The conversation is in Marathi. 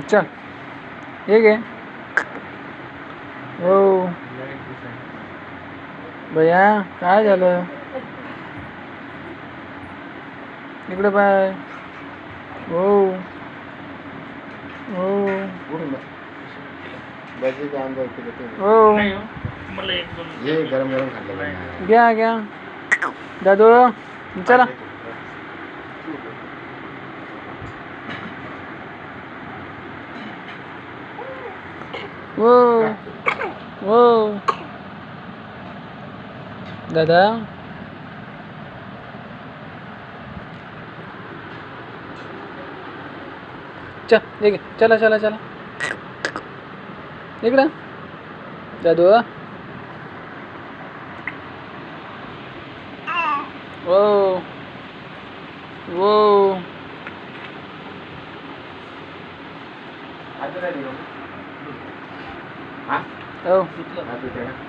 चल हे घे. हो भैया काय झालं इकडे बाय. हो हो हो ये गरम गरम खाल्लं घ्या घ्या दादू चला. हो हो दादा चल ये घे. चला चला चला इकडं दादू. हो हो आता काय दिलं? हा? हो आता